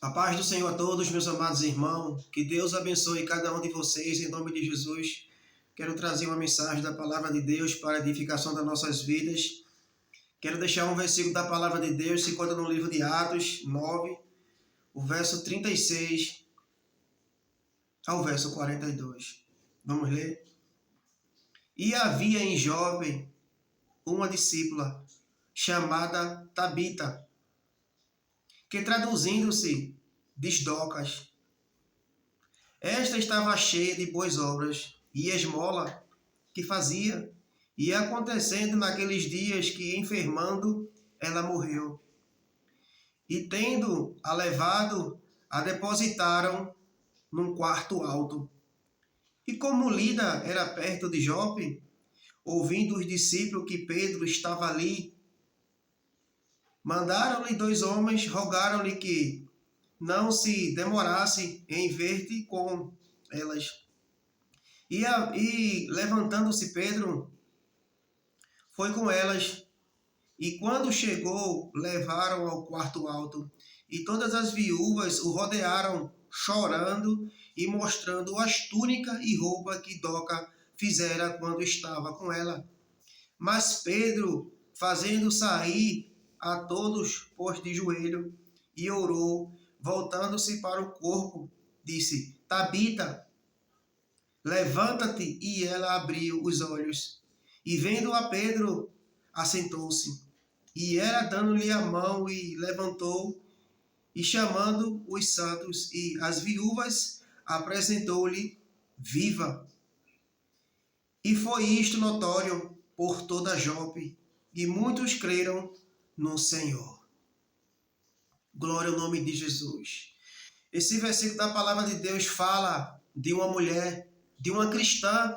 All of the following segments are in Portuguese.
A paz do Senhor a todos, meus amados irmãos. Que Deus abençoe cada um de vocês, em nome de Jesus. Quero trazer uma mensagem da palavra de Deus para a edificação das nossas vidas. Quero deixar um versículo da palavra de Deus, se encontra no livro de Atos 9, o verso 36 ao verso 42. Vamos ler? E havia em Jope uma discípula chamada Tabita, que traduzindo-se diz Docas. Esta estava cheia de boas obras e esmola que fazia, e acontecendo naqueles dias que, enfermando, ela morreu. E tendo-a levado, a depositaram num quarto alto. E como Lida era perto de Jope, ouvindo os discípulos que Pedro estava ali, mandaram-lhe 2 homens, rogaram-lhe que não se demorasse em ver-te com elas. E levantando-se Pedro, foi com elas, e quando chegou, levaram ao quarto alto, e todas as viúvas o rodearam, chorando e mostrando as túnicas e roupa que Doca fizera quando estava com ela. Mas Pedro, fazendo sair a todos, pôs de joelho e orou, voltando-se para o corpo, disse: Tabita, levanta-te. E ela abriu os olhos. E vendo a Pedro, assentou-se. E ela, dando-lhe a mão, e levantou, e chamando os santos e as viúvas, apresentou-lhe viva. E foi isto notório por toda Jope, e muitos creram no Senhor. Glória ao nome de Jesus. Esse versículo da palavra de Deus fala de uma mulher, de uma cristã,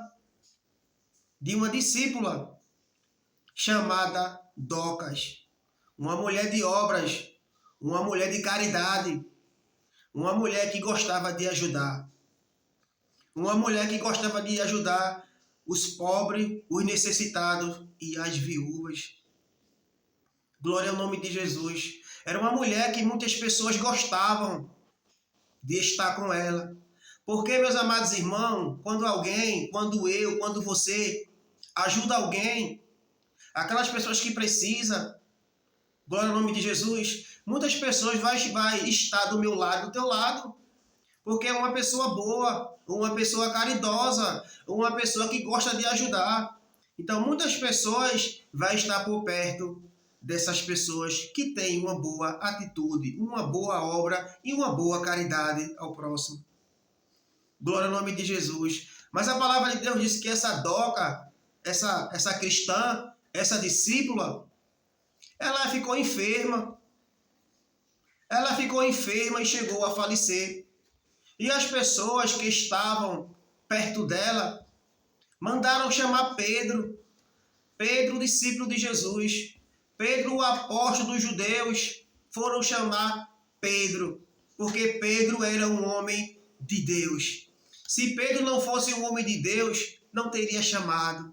de uma discípula chamada Docas. Uma mulher de obras, uma mulher de caridade, uma mulher que gostava de ajudar. Uma mulher que gostava de ajudar os pobres, os necessitados e as viúvas. Glória ao nome de Jesus. Era uma mulher que muitas pessoas gostavam de estar com ela. Porque, meus amados irmãos, quando alguém, quando eu, quando você ajuda alguém, aquelas pessoas que precisam, glória ao nome de Jesus, muitas pessoas vai estar do meu lado, do teu lado, porque é uma pessoa boa, uma pessoa caridosa, uma pessoa que gosta de ajudar. Então, muitas pessoas vão estar por perto dessas pessoas que têm uma boa atitude, uma boa obra e uma boa caridade ao próximo. Glória ao nome de Jesus. Mas a palavra de Deus diz que essa Doca, essa cristã, essa discípula, ela ficou enferma. Ela ficou enferma e chegou a falecer. E as pessoas que estavam perto dela mandaram chamar Pedro. Pedro, discípulo de Jesus. Pedro, o apóstolo dos judeus, foram chamar Pedro, porque Pedro era um homem de Deus. Se Pedro não fosse um homem de Deus, não teria chamado.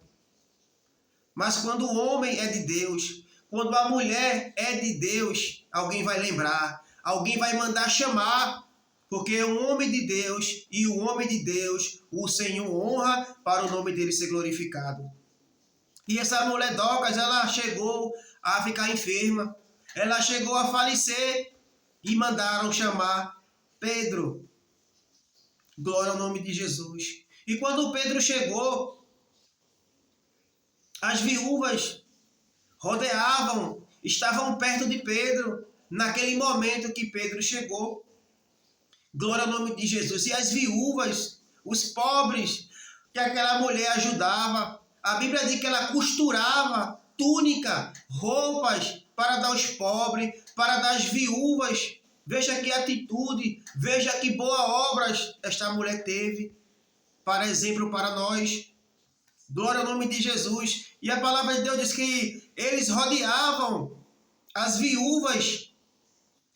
Mas quando o homem é de Deus, quando a mulher é de Deus, alguém vai lembrar, alguém vai mandar chamar, porque é um homem de Deus, e o homem de Deus, o Senhor honra para o nome dele ser glorificado. E essa mulher Docas, ela chegou a ficar enferma, ela chegou a falecer, e mandaram chamar Pedro. Glória ao nome de Jesus. E quando Pedro chegou, as viúvas rodeavam, estavam perto de Pedro, naquele momento que Pedro chegou. Glória ao nome de Jesus. E as viúvas, os pobres, que aquela mulher ajudava, a Bíblia diz que ela costurava túnica, roupas para dar aos pobres, para dar às viúvas. Veja que atitude, veja que boas obras esta mulher teve, para exemplo para nós. Glória ao nome de Jesus. E a palavra de Deus diz que eles rodeavam, as viúvas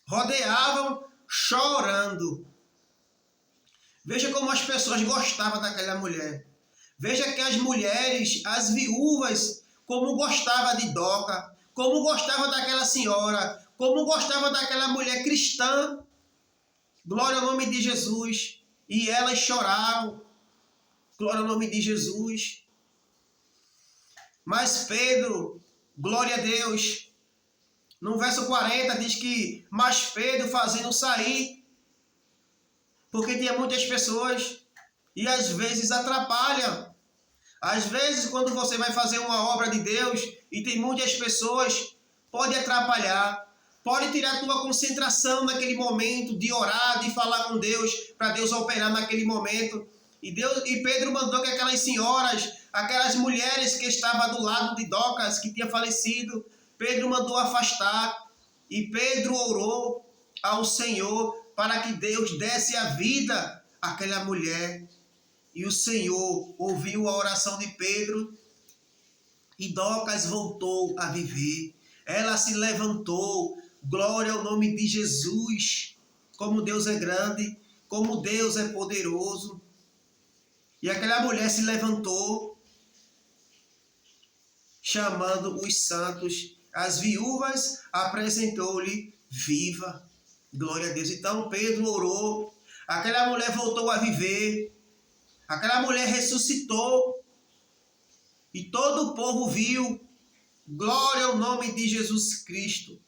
rodeavam chorando. Veja como as pessoas gostavam daquela mulher. Veja que as mulheres, as viúvas, como gostavam de como gostava daquela senhora, como gostava daquela mulher cristã. Glória ao nome de Jesus. E elas choraram. Glória ao nome de Jesus. Mas Pedro, glória a Deus, no verso 40 diz que, mas Pedro fazendo sair, porque tinha muitas pessoas e às vezes atrapalha. Às vezes, quando você vai fazer uma obra de Deus e tem muitas pessoas, pode atrapalhar, pode tirar a tua concentração naquele momento de orar, de falar com Deus, para Deus operar naquele momento. E Pedro mandou que aquelas senhoras, aquelas mulheres que estavam do lado de Dorcas, que tinha falecido, Pedro mandou afastar. E Pedro orou ao Senhor para que Deus desse a vida àquela mulher. E o Senhor ouviu a oração de Pedro e Dorcas voltou a viver. Ela se levantou. Glória ao nome de Jesus. Como Deus é grande, como Deus é poderoso. E aquela mulher se levantou, chamando os santos. As viúvas apresentou-lhe viva. Glória a Deus. Então Pedro orou. Aquela mulher voltou a viver. Aquela mulher ressuscitou. E todo o povo viu. Glória ao nome de Jesus Cristo.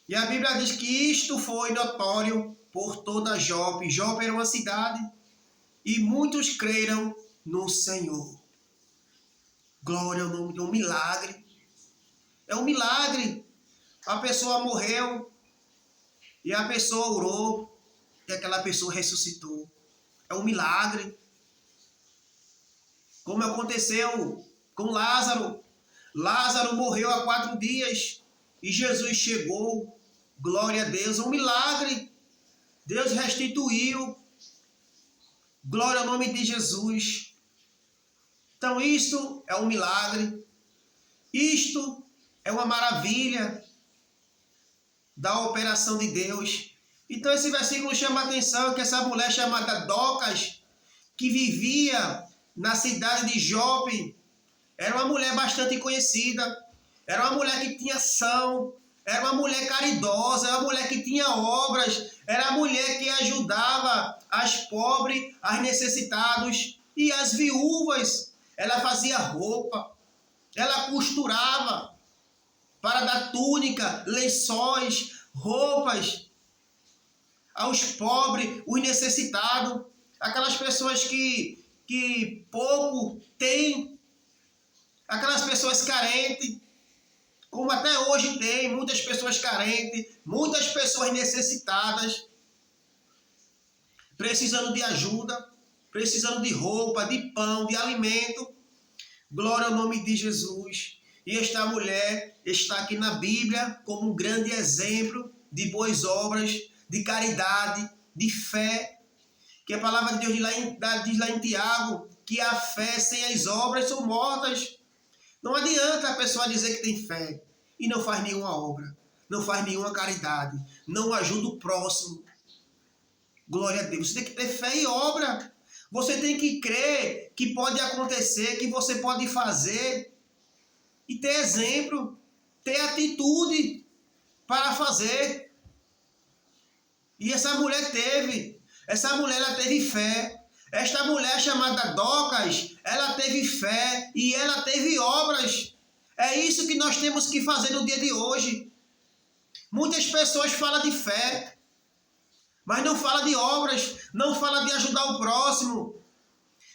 E a Bíblia diz que isto foi notório por toda Jope. Jope era uma cidade. E muitos creram no Senhor. Glória ao nome de um milagre. É um milagre. A pessoa morreu. E a pessoa orou. E aquela pessoa ressuscitou. É um milagre. Como aconteceu com Lázaro. Lázaro morreu há 4 dias. E Jesus chegou. Glória a Deus. É um milagre. Deus restituiu. Glória ao nome de Jesus. Então isto é um milagre. Isto é uma maravilha da operação de Deus. Então esse versículo chama a atenção que essa mulher chamada Dorcas, que vivia na cidade de Jope, era uma mulher bastante conhecida. Era uma mulher que tinha ação. Era uma mulher caridosa, era uma mulher que tinha obras, era a mulher que ajudava as pobres, as necessitados e as viúvas. Ela fazia roupa, ela costurava para dar túnica, lençóis, roupas aos pobres, os necessitados, aquelas pessoas que pouco têm, aquelas pessoas carentes. Como até hoje tem muitas pessoas carentes, muitas pessoas necessitadas, precisando de ajuda, precisando de roupa, de pão, de alimento. Glória ao nome de Jesus. E esta mulher está aqui na Bíblia como um grande exemplo de boas obras, de caridade, de fé. Que a palavra de Deus diz lá em Tiago que a fé sem as obras são mortas. Não adianta a pessoa dizer que tem fé e não faz nenhuma obra, não faz nenhuma caridade, não ajuda o próximo. Glória a Deus. Você tem que ter fé e obra. Você tem que crer que pode acontecer, que você pode fazer e ter exemplo, ter atitude para fazer. E essa mulher teve. Essa mulher ela teve fé. Esta mulher chamada Dorcas, ela teve fé e ela teve obras. É isso que nós temos que fazer no dia de hoje. Muitas pessoas falam de fé, mas não falam de obras, não falam de ajudar o próximo,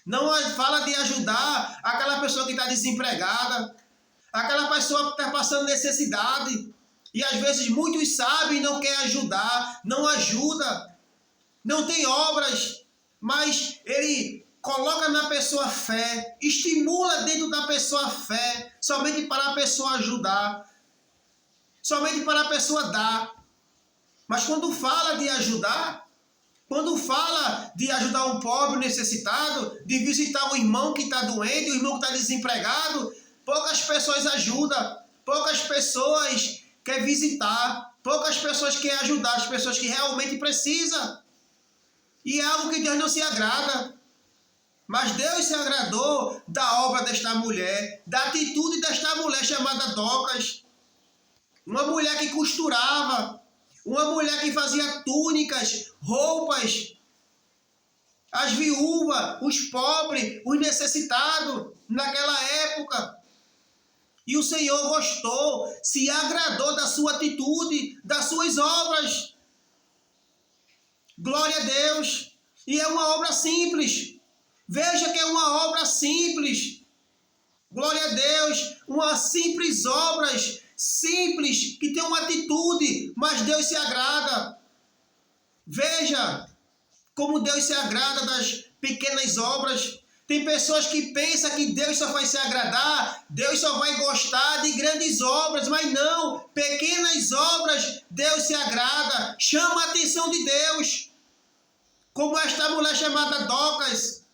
não fala de ajudar aquela pessoa que está desempregada, aquela pessoa que está passando necessidade. E às vezes muitos sabem e não querem ajudar, não ajuda, não tem obras, mas ele coloca na pessoa fé, estimula dentro da pessoa fé, somente para a pessoa ajudar, somente para a pessoa dar. Mas quando fala de ajudar, quando fala de ajudar um pobre necessitado, de visitar um irmão que está doente, um irmão que está desempregado, poucas pessoas ajudam, poucas pessoas querem visitar, poucas pessoas querem ajudar as pessoas que realmente precisam. E é algo que Deus não se agrada. Mas Deus se agradou da obra desta mulher, da atitude desta mulher chamada Dorcas. Uma mulher que costurava, Uma mulher que fazia túnicas, roupas, as viúvas, os pobres, os necessitados naquela época. E o Senhor gostou, se agradou da sua atitude, das suas obras. Glória a Deus. E é uma obra simples. Veja que é uma obra simples. Glória a Deus. Uma simples obra, simples, que tem uma atitude, mas Deus se agrada. Veja como Deus se agrada das pequenas obras. Tem pessoas que pensam que Deus só vai se agradar, Deus só vai gostar de grandes obras, mas não, pequenas obras Deus se agrada, chama a atenção de Deus. Como esta mulher chamada Docas,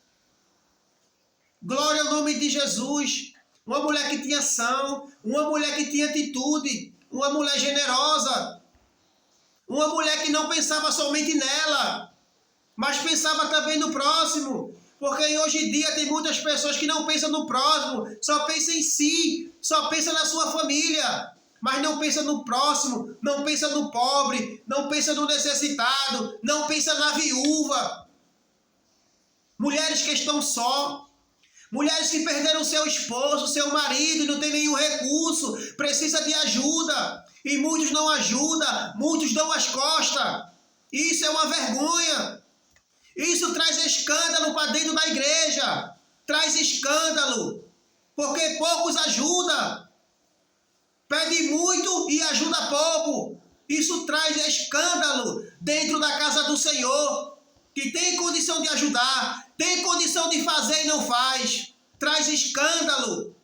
glória ao nome de Jesus, uma mulher que tinha ação, uma mulher que tinha atitude, uma mulher generosa, uma mulher que não pensava somente nela, mas pensava também no próximo. Porque hoje em dia tem muitas pessoas que não pensam no próximo, só pensam em si, só pensam na sua família, mas não pensam no próximo, não pensam no pobre, não pensam no necessitado, não pensam na viúva. Mulheres que estão só, mulheres que perderam seu esposo, seu marido e não tem nenhum recurso, precisa de ajuda. E muitos não ajudam, muitos dão as costas. Isso é uma vergonha. Isso traz escândalo para dentro da igreja. Traz escândalo. Porque poucos ajudam. Pede muito e ajuda pouco. Isso traz escândalo dentro da casa do Senhor. Que tem condição de ajudar, tem condição de fazer e não faz. Traz escândalo.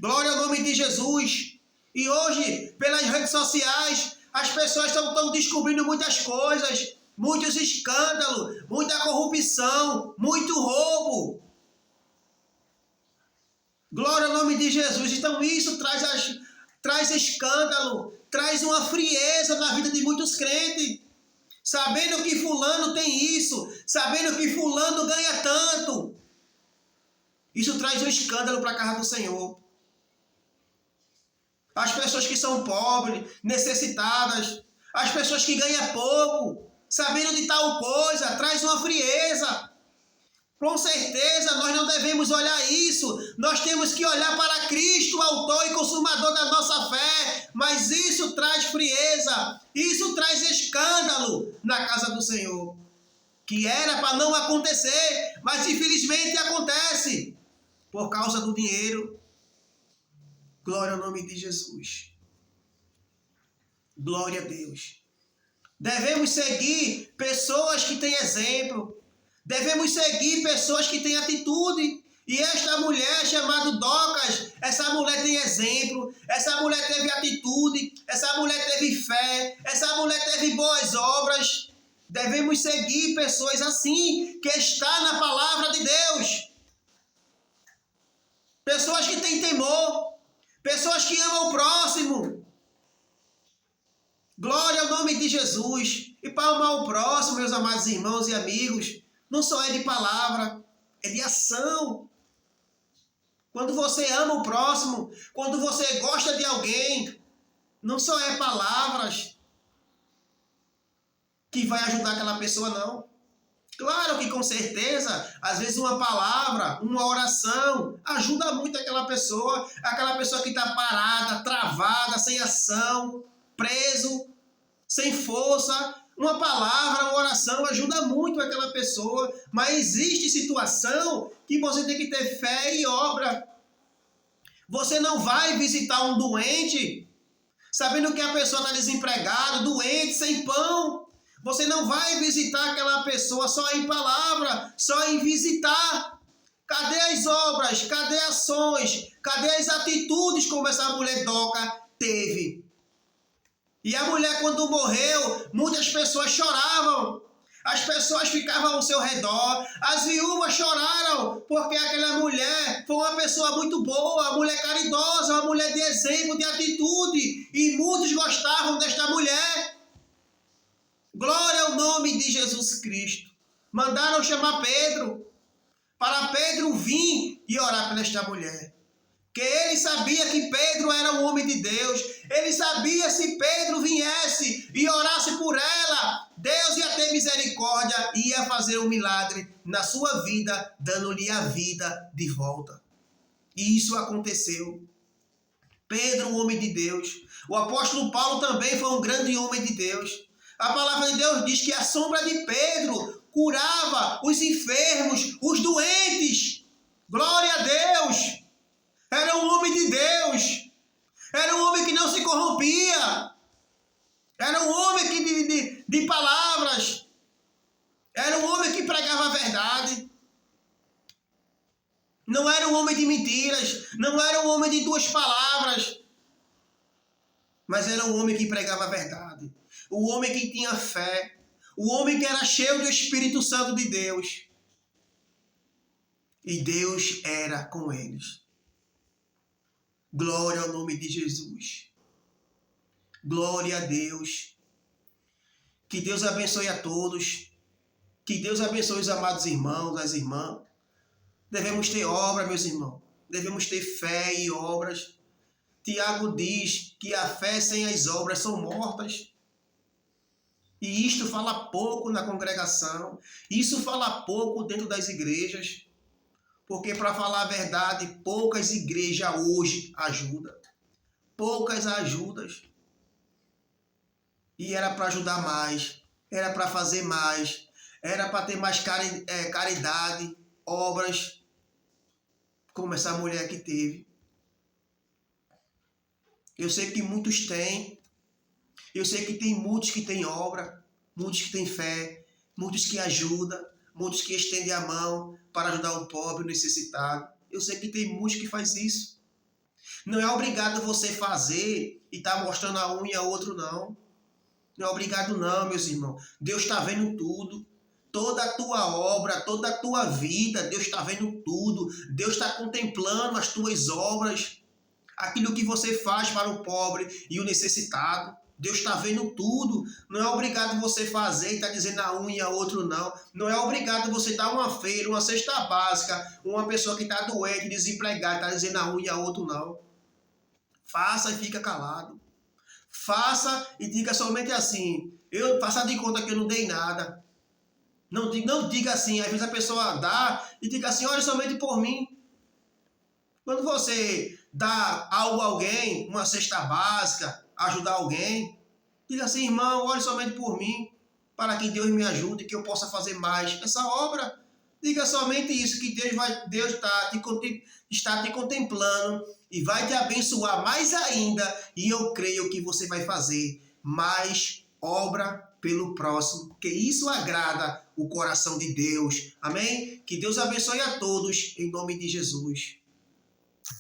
Glória ao nome de Jesus. E hoje, pelas redes sociais, as pessoas estão descobrindo muitas coisas. Muitos escândalos, muita corrupção, muito roubo. Glória ao nome de Jesus. Então isso traz escândalo, traz uma frieza na vida de muitos crentes. Sabendo que fulano tem isso, sabendo que fulano ganha tanto. Isso traz um escândalo para a casa do Senhor. As pessoas que são pobres, necessitadas, as pessoas que ganham pouco, sabendo de tal coisa, traz uma frieza. Com certeza, nós não devemos olhar isso. Nós temos que olhar para Cristo, o autor e consumador da nossa fé. Mas isso traz frieza, isso traz escândalo na casa do Senhor. Que era para não acontecer, mas infelizmente acontece. Por causa do dinheiro. Glória ao nome de Jesus. Glória a Deus. Devemos seguir pessoas que têm exemplo. Devemos seguir pessoas que têm atitude. E esta mulher chamada Docas, essa mulher tem exemplo, essa mulher teve atitude, essa mulher teve fé, essa mulher teve boas obras. Devemos seguir pessoas assim, que está na palavra de Deus. Pessoas que têm temor, pessoas que amam o próximo. Glória ao nome de Jesus. E para amar o próximo, meus amados irmãos e amigos, não só é de palavra, é de ação. Quando você ama o próximo, quando você gosta de alguém, não só é palavras que vai ajudar aquela pessoa, não. Claro que com certeza, às vezes uma palavra, uma oração, ajuda muito aquela pessoa que está parada, travada, sem ação, preso, sem força. Uma palavra, uma oração ajuda muito aquela pessoa, mas existe situação que você tem que ter fé e obra. Você não vai visitar um doente sabendo que a pessoa está desempregada, doente, sem pão. Você não vai visitar aquela pessoa só em palavra, só em visitar. Cadê as obras? Cadê ações? Cadê as atitudes como essa mulher Doca teve? E a mulher, quando morreu, muitas pessoas choravam. As pessoas ficavam ao seu redor. As viúvas choraram, porque aquela mulher foi uma pessoa muito boa, uma mulher caridosa, uma mulher de exemplo, de atitude. E muitos gostavam desta mulher. Glória ao nome de Jesus Cristo. Mandaram chamar Pedro, para Pedro vir e orar por esta mulher. Que ele sabia que Pedro era um homem de Deus. Ele sabia se Pedro viesse e orasse por ela, Deus ia ter misericórdia e ia fazer um milagre na sua vida, dando-lhe a vida de volta. E isso aconteceu. Pedro, um homem de Deus. O apóstolo Paulo também foi um grande homem de Deus. A palavra de Deus diz que a sombra de Pedro curava os enfermos, os doentes. Glória a Deus! Era um homem de Deus. Era um homem que não se corrompia. Era um homem que de palavras. Era um homem que pregava a verdade. Não era um homem de mentiras. Não era um homem de duas palavras. Mas era um homem que pregava a verdade. O homem que tinha fé. O homem que era cheio do Espírito Santo de Deus. E Deus era com eles. Glória ao nome de Jesus. Glória a Deus. Que Deus abençoe a todos. Que Deus abençoe os amados irmãos, as irmãs. Devemos ter obra, meus irmãos. Devemos ter fé e obras. Tiago diz que a fé sem as obras são mortas. E isto fala pouco na congregação. Isso fala pouco dentro das igrejas. Porque, para falar a verdade, poucas igrejas hoje ajudam. Poucas ajudas. E era para ajudar mais. Era para fazer mais. Era para ter mais caridade, obras, como essa mulher que teve. Eu sei que muitos têm. Eu sei que tem muitos que têm obra, muitos que têm fé, muitos que ajudam, muitos que estendem a mão para ajudar o pobre, o necessitado. Eu sei que tem muitos que fazem isso. Não é obrigado você fazer e estar mostrando a unha a outro, não. Não é obrigado não, meus irmãos. Deus está vendo tudo. Toda a tua obra, toda a tua vida, Deus está vendo tudo. Deus está contemplando as tuas obras. Aquilo que você faz para o pobre e o necessitado. Deus está vendo tudo. Não é obrigado você fazer e estar dizendo a um e a outro não. Não é obrigado você dar uma feira, uma cesta básica, uma pessoa que está doente, desempregada, está dizendo a um e a outro não. Faça e fica calado. Faça e diga somente assim. Eu faça de conta que eu não dei nada. Não diga assim. Às vezes a pessoa dá e diga assim, olhe somente por mim. Quando você dá algo a alguém, uma cesta básica, ajudar alguém, diga assim, irmão, olhe somente por mim, para que Deus me ajude, que eu possa fazer mais essa obra. Diga somente isso, que Deus está te contemplando e vai te abençoar mais ainda, e eu creio que você vai fazer mais obra pelo próximo, que isso agrada o coração de Deus. Amém? Que Deus abençoe a todos, em nome de Jesus.